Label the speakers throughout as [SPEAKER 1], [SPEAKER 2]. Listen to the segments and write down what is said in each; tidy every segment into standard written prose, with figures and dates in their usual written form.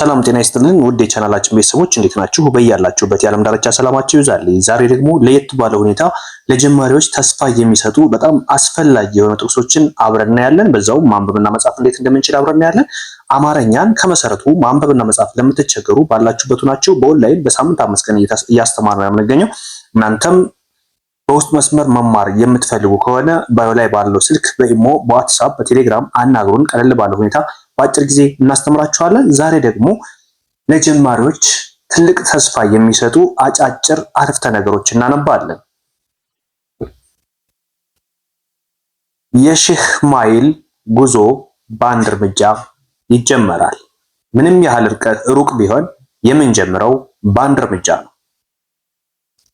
[SPEAKER 1] ሰላም ጤና ይስጥልን ውድ የቻናላችን ቤተሰቦች እንዴት ናችሁ? በያላችሁበት የዓለም ዳርቻ ሰላማችሁ ይብዛልኝ። ዛሬ ደግሞ ለየት ባለ ሁኔታ ለጀማሪዎች ተስፋ የሚሰጡ በጣም አስፈላጊ የሆኑ ጥቅሶችን አብረን እናያለን። በዛውም ማንበብና መጻፍ እንዴት እንደምንችል አብረን እናያለን። አማርኛን ከመሰረቱ ማንበብና መጻፍ ለምትቸገሩ ባላችሁበት ናቸው በኦንላይን በሳምንት 5 ቀን እያስተማርን ነው የምንገኘው። እናንተም በውስጥ መስመር መማር የምትፈልጉ ከሆነ ባዮ ላይ ባለው ስልክ በኢሞ፣ በዋትስአፕ፣ በቴሌግራም አናግሩን። ቀለል ባለ ሁኔታ በአጭር ጊዜ እናስተምራችኋለን። ዛሬ ደግሞ ለጀማሪዎች ትልቅ ተስፋ የሚሰጡ አጫጭር አረፍተ ነገሮች እናነባለን። የሺህ ማይል ጉዞ በአንድ እርምጃ ይጀመራል። ምንም ያህል ሩቅ ቢሆን የምንጀምረው በአንድ እርምጃ ነው።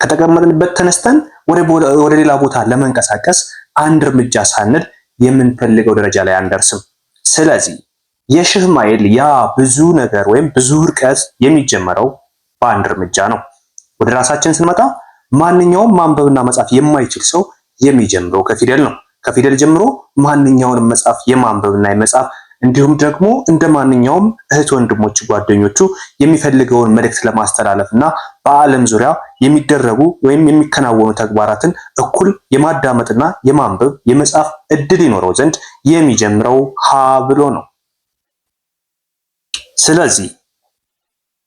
[SPEAKER 1] ከተቀመጥንበት ተነስተን ወደ ሌላ ቦታ ለመንቀሳቀስ አንድ እርምጃ ሳንል የምንፈልገው ደረጃ ላይ አንደርስም። ስለዚህ የሺህ ማይል ያ ብዙ ነገር ወይም ብዙ ርቀት የሚጀመረው በአንድ እርምጃ ነው። ወደ ራሳችን ስንመጣ ማንኛውም ማንበብና መጻፍ የማይችል ሰው የሚጀምረው ከፊደል ነው። ከፊደል ጀምሮ ማንኛውንም መጻፍ የማንበብና የመጻፍ እንዲሁም ደግሞ እንደ ማንኛውም እህት ወንድሞች ጓደኞቹ የሚፈልገውን መልእክት ለማስተላለፍ እና በዓለም ዙሪያ የሚደረጉ ወይም የሚከናወኑ ተግባራትን እኩል የማዳመጥና የማንበብ የመጻፍ እድል ይኖረው ዘንድ የሚጀምረው ሀ ብሎ ነው። ስለዚህ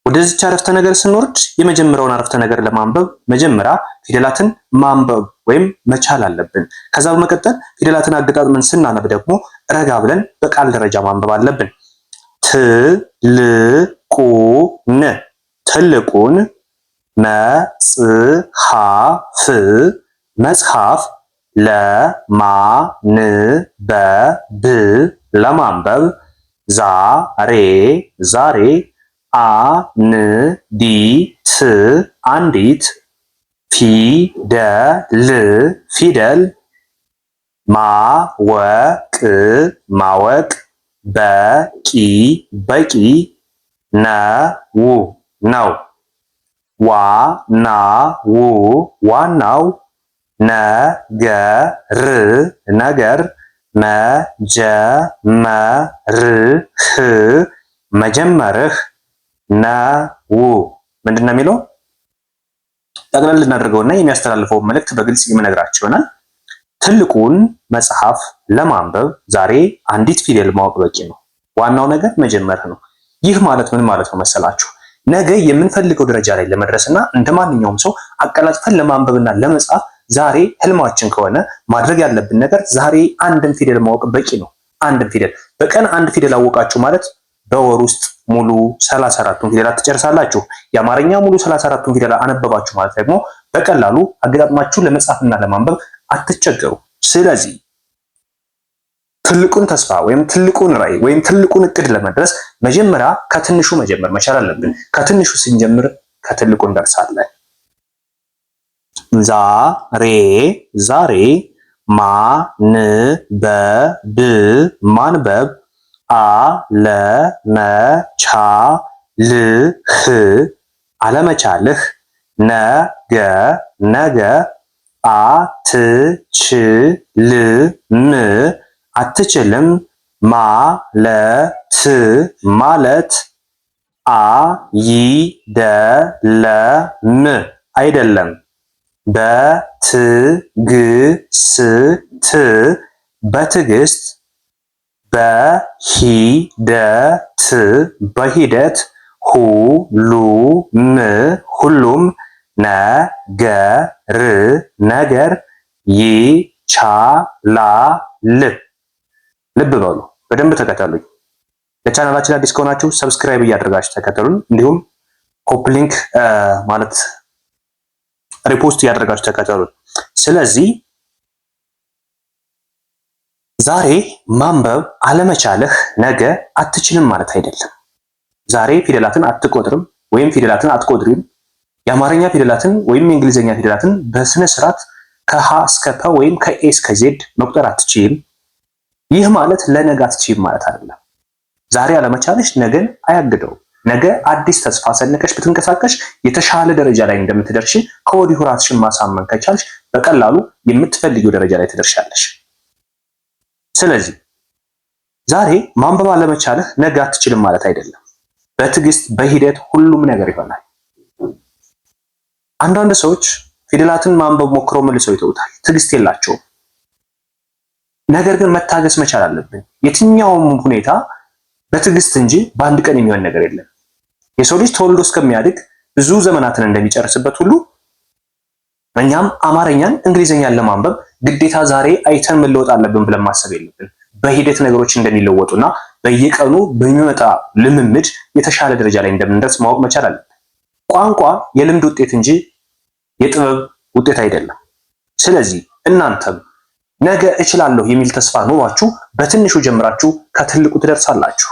[SPEAKER 1] ወደዚች አረፍተ ነገር ስንወርድ የመጀመሪያውን አረፍተ ነገር ለማንበብ መጀመሪያ ፊደላትን ማንበብ ወይም መቻል አለብን። ከዛ በመቀጠል ፊደላትን አገጣጥመን ስናነብ ደግሞ ረጋ ብለን በቃል ደረጃ ማንበብ አለብን። ትልቁን መጽሐፍ መጽሐፍ ለማንበብ ዛሬ አንዲት ፊደል ማወቅ በቂ ነው። ዋናው ነገር መጀመርህ ነው። ምንድን ነው የሚለው? ጠቅለል ልናደርገውና የሚያስተላልፈውን መልእክት በግልጽ የምነግራችሁ ይሆናል። ትልቁን መጽሐፍ ለማንበብ ዛሬ አንዲት ፊደል ማወቅ በቂ ነው። ዋናው ነገር መጀመርህ ነው። ይህ ማለት ምን ማለት ነው መሰላችሁ? ነገ የምንፈልገው ደረጃ ላይ ለመድረስና እንደ ማንኛውም ሰው አቀላጥፈን ለማንበብና ለመጻፍ ዛሬ ህልማችን ከሆነ ማድረግ ያለብን ነገር ዛሬ አንድን ፊደል ማወቅ በቂ ነው። አንድን ፊደል በቀን አንድ ፊደል አወቃችሁ ማለት በወር ውስጥ ሙሉ 34ቱን ፊደላት ትጨርሳላችሁ። የአማርኛ ሙሉ 34ቱን ፊደላት አነበባችሁ ማለት ደግሞ በቀላሉ አገጣጥማችሁ ለመጻፍና ለማንበብ አትቸገሩ። ስለዚህ ትልቁን ተስፋ ወይም ትልቁን ራዕይ ወይም ትልቁን እቅድ ለመድረስ መጀመሪያ ከትንሹ መጀመር መቻል አለብን። ከትንሹ ስንጀምር ከትልቁ እንደርሳለን። ዛሬ ማንበብ አለመቻልህ ነገ አትችልም ማለት አይደለም። በትዕግስት በሂደት ሁሉም ነገር ይቻላል። ልብ በሉ፣ በደንብ ተከተሉኝ። ለቻናላችን አዲስ ከሆናችሁ ሰብስክራይብ እያደረጋችሁ ተከተሉን። እንዲሁም ኮፒ ሊንክ ማለት ሪፖስት እያደረጋችሁ ተከተሉን። ስለዚህ ዛሬ ማንበብ አለመቻልህ ነገ አትችልም ማለት አይደለም። ዛሬ ፊደላትን አትቆጥርም ወይም ፊደላትን አትቆጥሪም፣ የአማርኛ ፊደላትን ወይም የእንግሊዝኛ ፊደላትን በስነ ስርዓት ከሀ እስከ ፐ ወይም ከኤ እስከ ዜድ መቁጠር አትችይም። ይህ ማለት ለነገ አትችይም ማለት አይደለም። ዛሬ አለመቻልሽ ነገን አያግደው። ነገ አዲስ ተስፋ ሰንቀሽ ብትንቀሳቀሽ የተሻለ ደረጃ ላይ እንደምትደርሺ ከወዲሁ ራስሽን ማሳመን ከቻልሽ በቀላሉ የምትፈልጊው ደረጃ ላይ ትደርሻለሽ። ስለዚህ ዛሬ ማንበብ አለመቻልህ ነገ አትችልም ማለት አይደለም። በትዕግስት በሂደት ሁሉም ነገር ይሆናል። አንዳንድ ሰዎች ፊደላትን ማንበብ ሞክረው መልሰው ይተውታል። ትዕግስት የላቸውም። ነገር ግን መታገስ መቻል አለብን። የትኛውም ሁኔታ በትዕግስት እንጂ በአንድ ቀን የሚሆን ነገር የለም። የሰው ልጅ ተወልዶ እስከሚያድግ ብዙ ዘመናትን እንደሚጨርስበት ሁሉ እኛም አማርኛን እንግሊዝኛን ለማንበብ ግዴታ ዛሬ አይተን መለወጥ አለብን ብለን ማሰብ የለብን። በሂደት ነገሮች እንደሚለወጡና በየቀኑ በሚመጣ ልምምድ የተሻለ ደረጃ ላይ እንደምንደርስ ማወቅ መቻል አለብን። ቋንቋ የልምድ ውጤት እንጂ የጥበብ ውጤት አይደለም። ስለዚህ እናንተም ነገ እችላለሁ የሚል ተስፋ ኖሯችሁ በትንሹ ጀምራችሁ ከትልቁ ትደርሳላችሁ።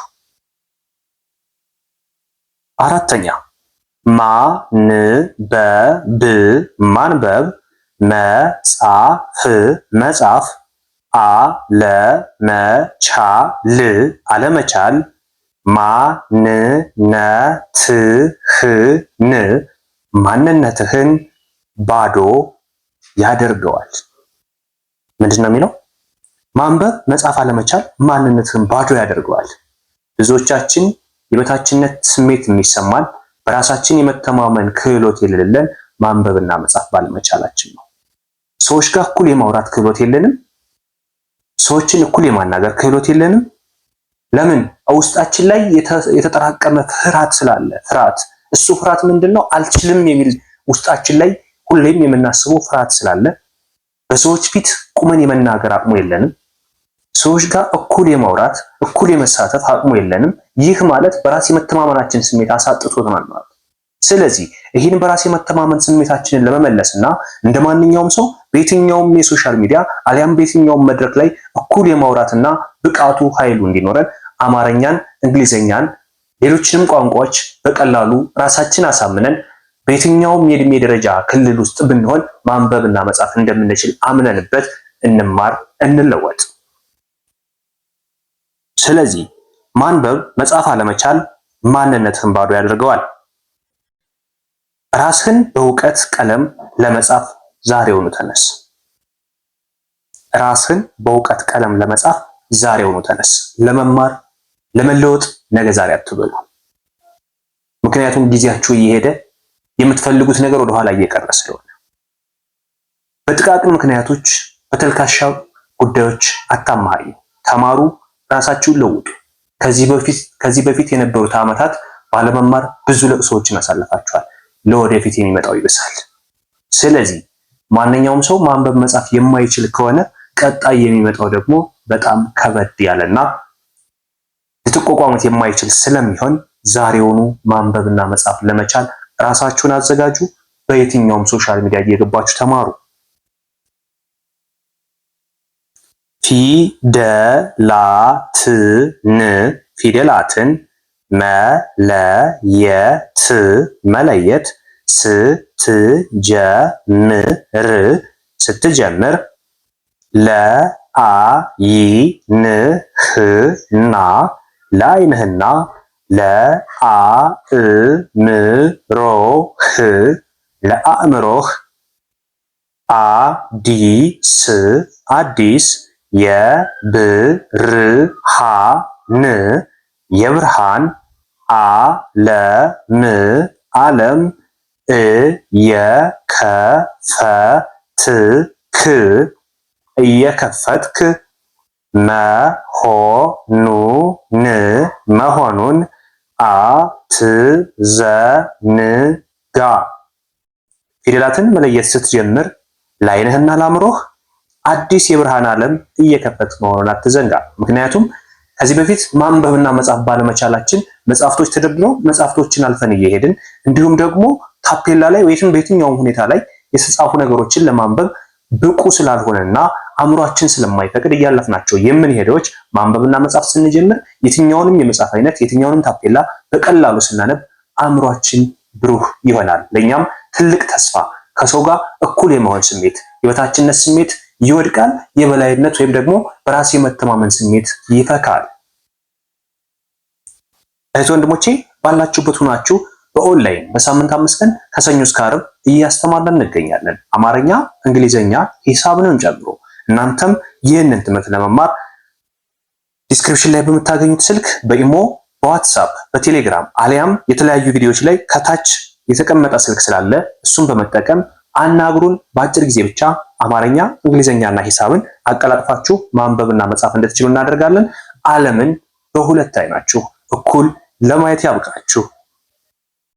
[SPEAKER 1] አራተኛ ማንበብ ማንበብ፣ መጻፍ መጻፍ፣ አለመቻል አለመቻል፣ ማንነትህን ባዶ ያደርገዋል። ምንድን ነው የሚለው? ማንበብ መጻፍ አለመቻል ማንነትህን ባዶ ያደርገዋል። ብዙዎቻችን የበታችነት ስሜት የሚሰማን በራሳችን የመተማመን ክህሎት የሌለን ማንበብና መጻፍ ባለመቻላችን ነው። ሰዎች ጋር እኩል የማውራት ክህሎት የለንም። ሰዎችን እኩል የማናገር ክህሎት የለንም። ለምን? ውስጣችን ላይ የተጠራቀመ ፍርሃት ስላለ። እሱ ፍርሃት ምንድነው? አልችልም የሚል ውስጣችን ላይ ሁሌም የምናስበው ፍርሃት ስላለ በሰዎች ፊት ቁመን የመናገር አቅሙ የለንም። ሰዎች ጋር እኩል የማውራት እኩል የመሳተፍ አቅሙ የለንም። ይህ ማለት በራስ የመተማመናችን ስሜት አሳጥቶናል ማለት። ስለዚህ ይህን በራስ የመተማመን ስሜታችንን ለመመለስና እንደ ማንኛውም ሰው በየትኛውም የሶሻል ሚዲያ አሊያም በየትኛውም መድረክ ላይ እኩል የማውራትና ብቃቱ ኃይሉ እንዲኖረን አማርኛን፣ እንግሊዝኛን፣ ሌሎችንም ቋንቋዎች በቀላሉ ራሳችን አሳምነን በየትኛውም የእድሜ ደረጃ ክልል ውስጥ ብንሆን ማንበብና መጻፍ እንደምንችል አምነንበት እንማር፣ እንለወጥ። ስለዚህ ማንበብ መጻፍ አለመቻል ማንነትህን ባዶ ያደርገዋል። ራስህን በእውቀት ቀለም ለመጻፍ ዛሬውኑ ተነስ። ራስህን በእውቀት ቀለም ለመጻፍ ዛሬውኑ ተነስ። ለመማር ለመለወጥ ነገ ዛሬ አትበሉ። ምክንያቱም ጊዜያችሁ እየሄደ የምትፈልጉት ነገር ወደኋላ እየቀረ ስለሆነ በጥቃቅን ምክንያቶች በተልካሻ ጉዳዮች አታማሃዩ። ተማሩ፣ ራሳችሁን ለውጡ። ከዚህ በፊት የነበሩት ዓመታት ባለመማር ብዙ ለቅሶዎችን አሳልፋችኋል። ለወደፊት የሚመጣው ይብሳል። ስለዚህ ማንኛውም ሰው ማንበብ መጻፍ የማይችል ከሆነ ቀጣይ የሚመጣው ደግሞ በጣም ከበድ ያለና ልትቋቋሙት የማይችል ስለሚሆን ዛሬውኑ ማንበብና መጻፍ ለመቻል ራሳችሁን አዘጋጁ። በየትኛውም ሶሻል ሚዲያ እየገባችሁ ተማሩ። ፊደላትን መለየት ስትጀምር ለዓይንህና ለአእምሮህ አዲስ የብርሃን ዓለም እየከፈትክ መሆኑን አትዘንጋ። ፊደላትን መለየት ስትጀምር ለዓይንህና ለአእምሮህ አዲስ የብርሃን ዓለም እየከፈትክ መሆኑን አትዘንጋ። ምክንያቱም ከዚህ በፊት ማንበብና መጻፍ ባለመቻላችን መጽሐፍቶች ተደብድበው መጽሐፍቶችን አልፈን እየሄድን እንዲሁም ደግሞ ታፔላ ላይ ወይም በየትኛውም ሁኔታ ላይ የተጻፉ ነገሮችን ለማንበብ ብቁ ስላልሆነና አእምሯችን ስለማይፈቅድ እያለፍናቸው የምንሄደዎች ማንበብና መጻፍ ስንጀምር የትኛውንም የመጽሐፍ አይነት የትኛውንም ታፔላ በቀላሉ ስናነብ አእምሯችን ብሩህ ይሆናል። ለኛም ትልቅ ተስፋ፣ ከሰው ጋር እኩል የመሆን ስሜት፣ የበታችነት ስሜት ይወድቃል። የበላይነት ወይም ደግሞ በራስ የመተማመን ስሜት ይፈካል። እህት ወንድሞቼ ባላችሁበት ሆናችሁ በኦንላይን በሳምንት 5 ቀን ከሰኞ እስከ ዓርብ እያስተማርን እንገኛለን። አማርኛ፣ እንግሊዝኛ፣ ሂሳብንም ጨምሮ። እናንተም ይህንን ትምህርት ለመማር ዲስክሪፕሽን ላይ በምታገኙት ስልክ በኢሞ፣ በዋትሳፕ በቴሌግራም አሊያም የተለያዩ ቪዲዮዎች ላይ ከታች የተቀመጠ ስልክ ስላለ እሱን በመጠቀም አናግሩን። በአጭር ጊዜ ብቻ አማርኛ፣ እንግሊዝኛና ሂሳብን አቀላጥፋችሁ ማንበብና መጻፍ እንድትችሉ እናደርጋለን። ዓለምን በሁለት አይናችሁ እኩል ለማየት ያብቃችሁ።